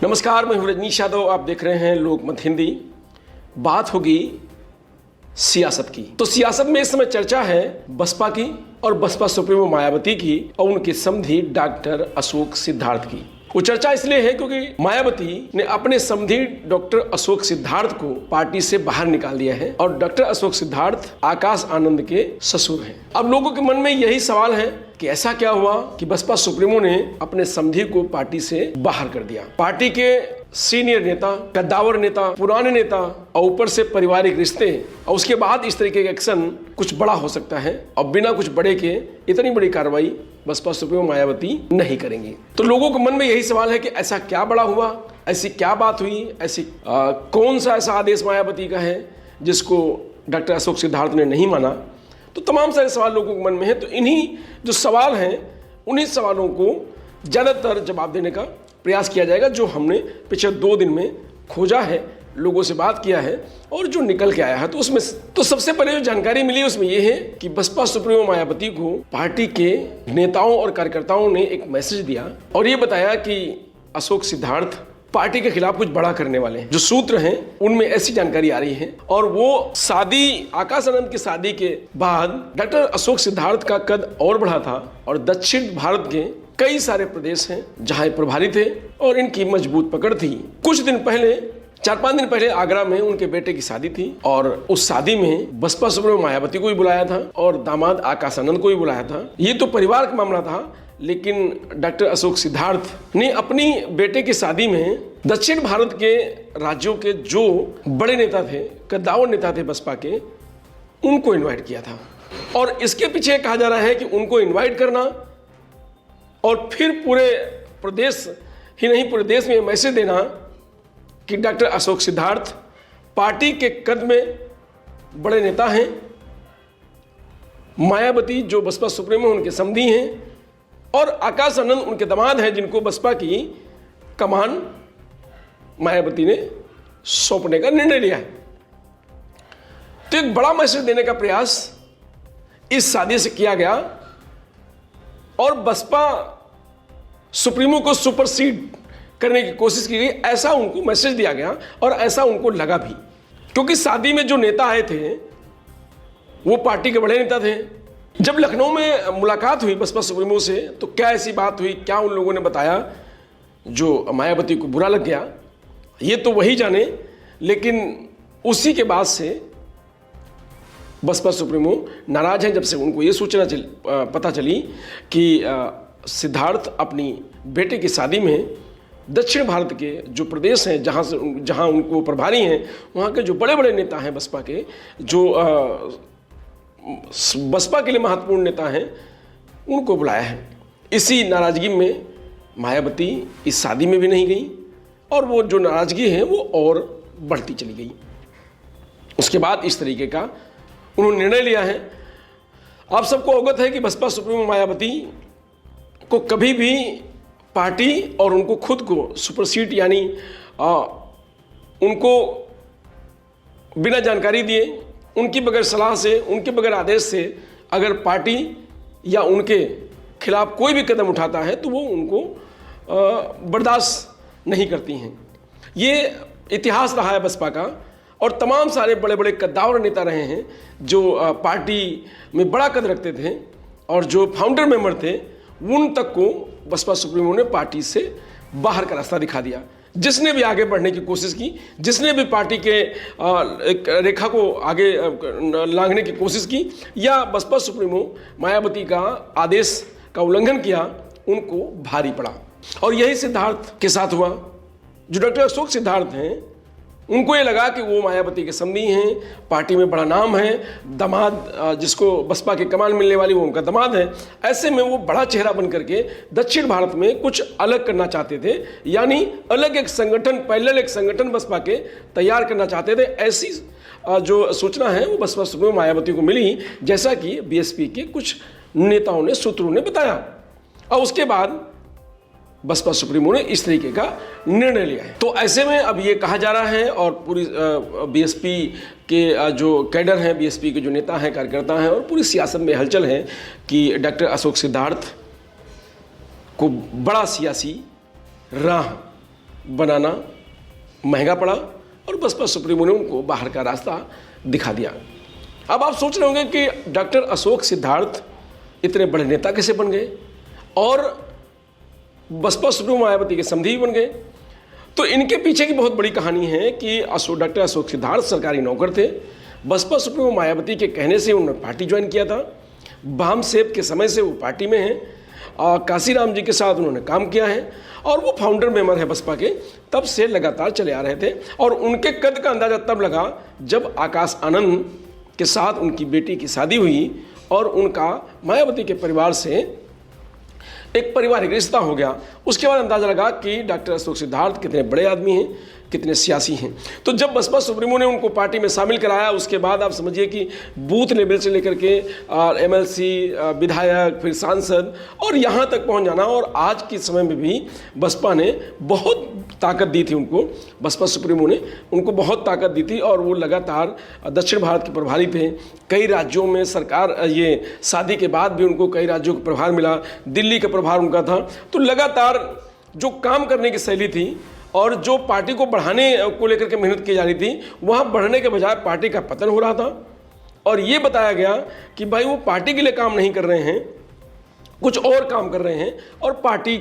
नमस्कार, मैं हूं रजनीश यादव। आप देख रहे हैं लोकमत हिंदी। बात होगी सियासत की। तो सियासत में इस समय चर्चा है बसपा की और बसपा सुप्रीमो मायावती की और उनके समधी डॉक्टर अशोक सिद्धार्थ की। वो चर्चा इसलिए है क्योंकि मायावती ने अपने समधी डॉक्टर अशोक सिद्धार्थ को पार्टी से बाहर निकाल दिया है और डॉक्टर अशोक सिद्धार्थ आकाश आनंद के ससुर हैं। अब लोगों के मन में यही सवाल है कि ऐसा क्या हुआ कि बसपा सुप्रीमो ने अपने समधी को पार्टी से बाहर कर दिया। पार्टी के सीनियर नेता, कद्दावर नेता, पुराने नेता और ऊपर से पारिवारिक रिश्ते और उसके बाद इस तरीके का एक्शन कुछ बड़ा हो सकता है और बिना कुछ बड़े के इतनी बड़ी कार्रवाई बसपा सुप्रीमो मायावती नहीं करेंगी। तो लोगों के मन में यही सवाल है कि ऐसा क्या बड़ा हुआ, ऐसी क्या बात हुई, ऐसी कौन सा ऐसा आदेश मायावती का है जिसको डॉक्टर अशोक सिद्धार्थ ने नहीं माना। तो तमाम सारे सवाल लोगों के मन में है। तो इन्हीं जो सवाल हैं उन्हीं सवालों को ज़्यादातर जवाब देने का प्रयास किया जाएगा, जो हमने पिछले 2 दिन में खोजा है, लोगों से बात किया है और जो निकल के आया है। तो उसमें तो सबसे पहले जो जानकारी मिली उसमें यह है कि बसपा सुप्रीमो मायावती को पार्टी के नेताओं और कार्यकर्ताओं ने एक मैसेज दिया और ये बताया कि अशोक सिद्धार्थ पार्टी के खिलाफ कुछ बड़ा करने वाले हैं। जो सूत्र हैं उनमें ऐसी जानकारी आ रही है और वो शादी, आकाश आनंद की शादी के बाद डॉक्टर अशोक सिद्धार्थ का कद और बढ़ा था और दक्षिण भारत के कई सारे प्रदेश हैं जहां ये प्रभारी थे और इनकी मजबूत पकड़ थी। कुछ दिन पहले, 4-5 दिन पहले आगरा में उनके बेटे की शादी थी और उस शादी में बसपा सुप्रीमो मायावती को भी बुलाया था और दामाद आकाश आनंद को भी बुलाया था। ये तो परिवार का मामला था, लेकिन डॉक्टर अशोक सिद्धार्थ ने अपनी बेटे की शादी में दक्षिण भारत के राज्यों के जो बड़े नेता थे, कद्दावर नेता थे बसपा के, उनको इन्वाइट किया था। और इसके पीछे कहा जा रहा है कि उनको इन्वाइट करना और फिर पूरे प्रदेश ही नहीं पूरे देश में मैसेज देना कि डॉक्टर अशोक सिद्धार्थ पार्टी के कद में बड़े नेता हैं, मायावती जो बसपा सुप्रीमो उनके समधी हैं और आकाश आनंद उनके दामाद हैं, जिनको बसपा की कमान मायावती ने सौंपने का निर्णय लिया है। तो एक बड़ा मैसेज देने का प्रयास इस शादी से किया गया और बसपा सुप्रीमो को सुपरसीड करने की कोशिश की गई, ऐसा उनको मैसेज दिया गया और ऐसा उनको लगा भी, क्योंकि शादी में जो नेता आए थे वो पार्टी के बड़े नेता थे। जब लखनऊ में मुलाकात हुई बसपा सुप्रीमो से तो क्या ऐसी बात हुई, क्या उन लोगों ने बताया जो मायावती को बुरा लग गया, ये तो वही जाने। लेकिन उसी के बाद से बसपा सुप्रीमो नाराज हैं, जब से उनको ये सूचना पता चली कि सिद्धार्थ अपनी बेटे की शादी में दक्षिण भारत के जो प्रदेश हैं जहाँ उनको प्रभारी हैं, वहाँ के जो बड़े बड़े नेता हैं बसपा के, जो बसपा के लिए महत्वपूर्ण नेता हैं, उनको बुलाया है। इसी नाराज़गी में मायावती इस शादी में भी नहीं गई और वो जो नाराज़गी है वो और बढ़ती चली गई। उसके बाद इस तरीके का उन्होंने निर्णय लिया है। आप सबको अवगत है कि बसपा सुप्रीमो मायावती को कभी भी पार्टी और उनको खुद को सुपरसीड, यानी उनको बिना जानकारी दिए, उनकी बगैर सलाह से, उनके बगैर आदेश से अगर पार्टी या उनके खिलाफ कोई भी कदम उठाता है तो वो उनको बर्दाश्त नहीं करती हैं। ये इतिहास रहा है बसपा का और तमाम सारे बड़े बड़े कद्दावर नेता रहे हैं जो पार्टी में बड़ा कद रखते थे और जो फाउंडर मेंबर थे, उन तक को बसपा सुप्रीमो ने पार्टी से बाहर का रास्ता दिखा दिया। जिसने भी आगे बढ़ने की कोशिश की, जिसने भी पार्टी के एक रेखा को आगे लांघने की कोशिश की या बसपा सुप्रीमो मायावती का आदेश का उल्लंघन किया, उनको भारी पड़ा। और यही सिद्धार्थ के साथ हुआ। जो डॉक्टर अशोक सिद्धार्थ हैं, उनको ये लगा कि वो मायावती के समधी हैं, पार्टी में बड़ा नाम है, दामाद जिसको बसपा के कमान मिलने वाली वो उनका दामाद है। ऐसे में वो बड़ा चेहरा बन करके दक्षिण भारत में कुछ अलग करना चाहते थे, यानी अलग एक संगठन, पैरेलल एक संगठन बसपा के तैयार करना चाहते थे। ऐसी जो सूचना है वो बसपा सुप्रीमो मायावती को मिली, जैसा कि बीएसपी के कुछ नेताओं ने, सूत्रों ने बताया। और उसके बाद बसपा सुप्रीमो ने इस तरीके का निर्णय लिया है। तो ऐसे में अब ये कहा जा रहा है और पूरी बीएसपी के जो कैडर हैं, बीएसपी के जो नेता हैं, कार्यकर्ता हैं और पूरी सियासत में हलचल है कि डॉक्टर अशोक सिद्धार्थ को बड़ा सियासी राह बनाना महंगा पड़ा और बसपा सुप्रीमो ने उनको बाहर का रास्ता दिखा दिया। अब आप सोच रहे होंगे कि डॉक्टर अशोक सिद्धार्थ इतने बड़े नेता कैसे बन गए और बसपा सुप्रीमो मायावती के समधी बन गए। तो इनके पीछे की बहुत बड़ी कहानी है कि डॉक्टर अशोक सिद्धार्थ सरकारी नौकर थे। बसपा सुप्रीमो मायावती के कहने से उन्होंने पार्टी ज्वाइन किया था। बाम सेब के समय से वो पार्टी में हैं। काशीराम जी के साथ उन्होंने काम किया है और वो फाउंडर मेंबर है बसपा के, तब से लगातार चले आ रहे थे। और उनके कद का अंदाज़ा तब लगा जब आकाश आनंद के साथ उनकी बेटी की शादी हुई और उनका मायावती के परिवार से एक पारिवारिक रिश्ता हो गया। उसके बाद अंदाजा लगा कि डॉक्टर अशोक सिद्धार्थ कितने बड़े आदमी हैं, कितने सियासी हैं। तो जब बसपा सुप्रीमो ने उनको पार्टी में शामिल कराया, उसके बाद आप समझिए कि बूथ लेवल से लेकर के एमएलसी, विधायक, फिर सांसद और यहाँ तक पहुँच जाना। और आज के समय में भी बसपा ने बहुत ताकत दी थी उनको, बसपा सुप्रीमो ने उनको बहुत ताकत दी थी और वो लगातार दक्षिण भारत के प्रभारी थे। कई राज्यों में सरकार, ये शादी के बाद भी उनको कई राज्यों का प्रभार मिला, दिल्ली का प्रभार उनका था। तो लगातार जो काम करने की शैली थी और जो पार्टी को बढ़ाने को लेकर के मेहनत की जा रही थी, वहाँ बढ़ने के बजाय पार्टी का पतन हो रहा था। और ये बताया गया कि भाई वो पार्टी के लिए काम नहीं कर रहे हैं, कुछ और काम कर रहे हैं और पार्टी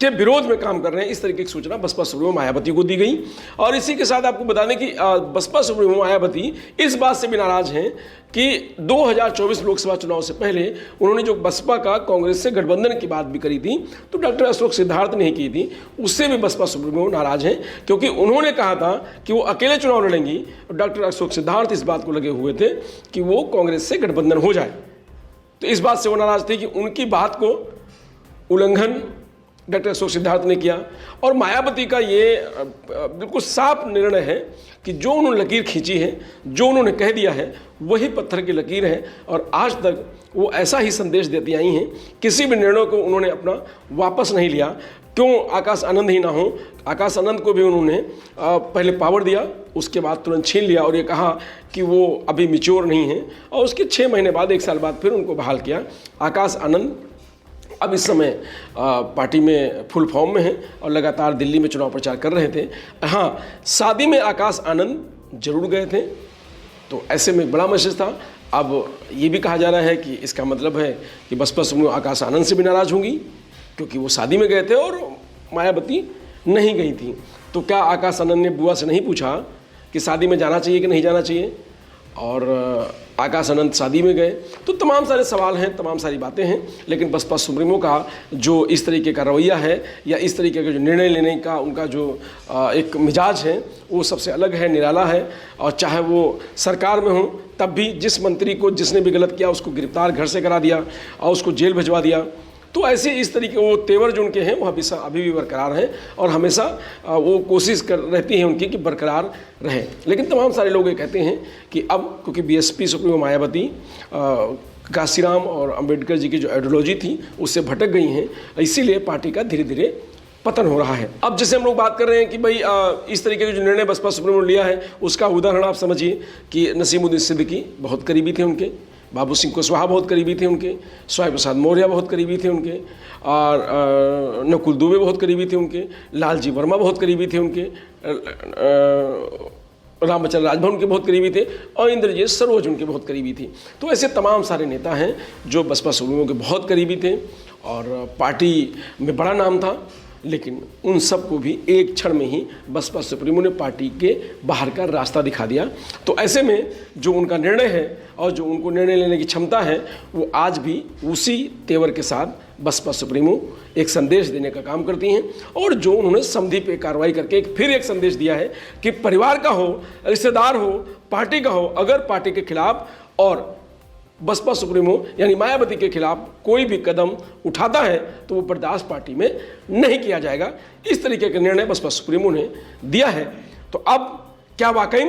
के विरोध में काम कर रहे हैं। इस तरीके की सूचना बसपा सुप्रीमो मायावती को दी गई। और इसी के साथ आपको बता दें कि बसपा सुप्रीमो मायावती इस बात से भी नाराज हैं कि 2024 लोकसभा चुनाव से पहले उन्होंने जो बसपा का कांग्रेस से गठबंधन की बात भी करी थी, तो डॉक्टर अशोक सिद्धार्थ ने की थी, उससे भी बसपा सुप्रीमो नाराज हैं क्योंकि उन्होंने कहा था कि वो अकेले चुनाव लड़ेंगी। डॉक्टर अशोक सिद्धार्थ इस बात को लगे हुए थे कि वो कांग्रेस से गठबंधन हो जाए। तो इस बात से वो नाराज थे कि उनकी बात को उल्लंघन डॉक्टर अशोक सिद्धार्थ ने किया। और मायावती का ये बिल्कुल साफ निर्णय है कि जो उन्होंने लकीर खींची है, जो उन्होंने कह दिया है, वही पत्थर की लकीर है। और आज तक वो ऐसा ही संदेश देती आई हैं, किसी भी निर्णय को उन्होंने अपना वापस नहीं लिया। क्यों आकाश आनंद ही ना हो, आकाश आनंद को भी उन्होंने पहले पावर दिया, उसके बाद तुरंत छीन लिया और ये कहा कि वो अभी मैच्योर नहीं है। और उसके 6 महीने बाद, 1 साल बाद फिर उनको बहाल किया। आकाश आनंद अब इस समय पार्टी में फुल फॉर्म में हैं और लगातार दिल्ली में चुनाव प्रचार कर रहे थे। हाँ, शादी में आकाश आनंद जरूर गए थे, तो ऐसे में बड़ा मैसेज था। अब ये भी कहा जा रहा है कि इसका मतलब है कि बसपा सुप्रीमो आकाश आनंद से भी नाराज़ होंगी क्योंकि वो शादी में गए थे और मायावती नहीं गई थी। तो क्या आकाश आनंद ने बुआ से नहीं पूछा कि शादी में जाना चाहिए कि नहीं जाना चाहिए, और आकाश आनंद शादी में गए? तो तमाम सारे सवाल हैं, तमाम सारी बातें हैं। लेकिन बसपा सुप्रीमो का जो इस तरीके का रवैया है या इस तरीके का जो निर्णय लेने का उनका जो एक मिजाज है, वो सबसे अलग है, निराला है। और चाहे वो सरकार में हो तब भी जिस मंत्री को जिसने भी गलत किया उसको गिरफ्तार घर से करा दिया और उसको जेल भिजवा दिया। तो ऐसे इस तरीके वो तेवर जो उनके हैं वो अभी भी बरकरार हैं और हमेशा वो कोशिश कर रहती है उनकी कि बरकरार रहे। लेकिन तमाम सारे लोग ये कहते हैं कि अब क्योंकि बीएसपी सुप्रीमो मायावती काशीराम और अंबेडकर जी की जो आइडियोलॉजी थी उससे भटक गई हैं, इसीलिए पार्टी का धीरे धीरे पतन हो रहा है। अब जैसे हम लोग बात कर रहे हैं कि भाई इस तरीके का जो निर्णय बसपा सुप्रीमो ने लिया है, उसका उदाहरण आप समझिए कि नसीमुद्दीन सिद्दीकी बहुत करीबी थे उनके, बाबू सिंह कुशवाहा बहुत करीबी थे उनके, स्वामी प्रसाद मौर्य बहुत करीबी थे उनके, और नकुल दुबे बहुत करीबी थे उनके, लालजी वर्मा बहुत करीबी थे उनके, रामचंद्र राजभवन के बहुत करीबी थे और इंद्रजीत सरोज उनके बहुत करीबी थी। तो ऐसे तमाम सारे नेता हैं जो बसपा सुप्रीमो के बहुत करीबी थे और पार्टी में बड़ा नाम था। लेकिन उन सबको भी एक क्षण में ही बसपा सुप्रीमो ने पार्टी के बाहर का रास्ता दिखा दिया। तो ऐसे में जो उनका निर्णय है और जो उनको निर्णय लेने की क्षमता है, वो आज भी उसी तेवर के साथ बसपा सुप्रीमो एक संदेश देने का काम करती हैं। और जो उन्होंने समझी पे कार्रवाई करके फिर एक संदेश दिया है कि परिवार का हो, रिश्तेदार हो, पार्टी का हो, अगर पार्टी के खिलाफ और बसपा सुप्रीमो यानी मायावती के खिलाफ कोई भी कदम उठाता है तो वो बर्दाश्त पार्टी में नहीं किया जाएगा। इस तरीके का निर्णय बसपा सुप्रीमो ने दिया है। तो अब क्या वाकई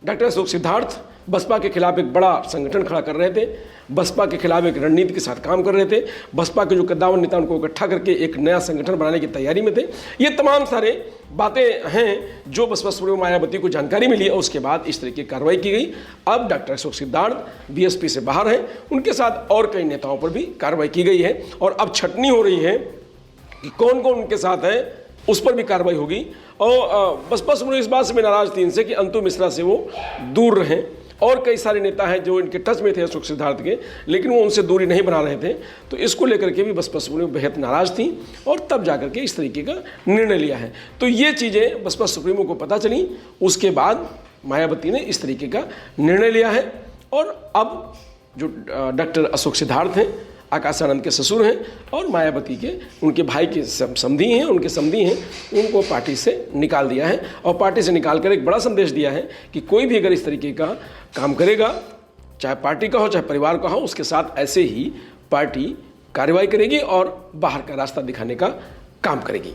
डॉक्टर अशोक सिद्धार्थ बसपा के खिलाफ एक बड़ा संगठन खड़ा कर रहे थे, बसपा के खिलाफ एक रणनीति के साथ काम कर रहे थे, बसपा के जो कद्दावर नेता उनको इकट्ठा करके एक नया संगठन बनाने की तैयारी में थे? ये तमाम सारे बातें हैं जो बसपा सुप्रीमो मायावती को जानकारी मिली और उसके बाद इस तरीके की कार्रवाई की गई। अब डॉक्टर अशोक सिद्धार्थ बीएसपी से बाहर हैं, उनके साथ और कई नेताओं पर भी कार्रवाई की गई है और अब छटनी हो रही है कि कौन कौन उनके साथ है उस पर भी कार्रवाई होगी। और बसपा सुप्रीमो इस बात से भी नाराज थी इनसे कि अंतु मिश्रा से वो दूर रहें, और कई सारे नेता हैं जो इनके टच में थे अशोक सिद्धार्थ के, लेकिन वो उनसे दूरी नहीं बना रहे थे। तो इसको लेकर के भी बसपा सुप्रीमो बेहद नाराज थी और तब जाकर के इस तरीके का निर्णय लिया है। तो ये चीज़ें बसपा सुप्रीमो को पता चली, उसके बाद मायावती ने इस तरीके का निर्णय लिया है। और अब जो डॉक्टर अशोक सिद्धार्थ हैं, आकाश आनंद के ससुर हैं, और मायावती के उनके भाई के समधी हैं, उनके समधी हैं, उनको पार्टी से निकाल दिया है। और पार्टी से निकाल कर एक बड़ा संदेश दिया है कि कोई भी अगर इस तरीके का काम करेगा, चाहे पार्टी का हो चाहे परिवार का हो, उसके साथ ऐसे ही पार्टी कार्रवाई करेगी और बाहर का रास्ता दिखाने का काम करेगी।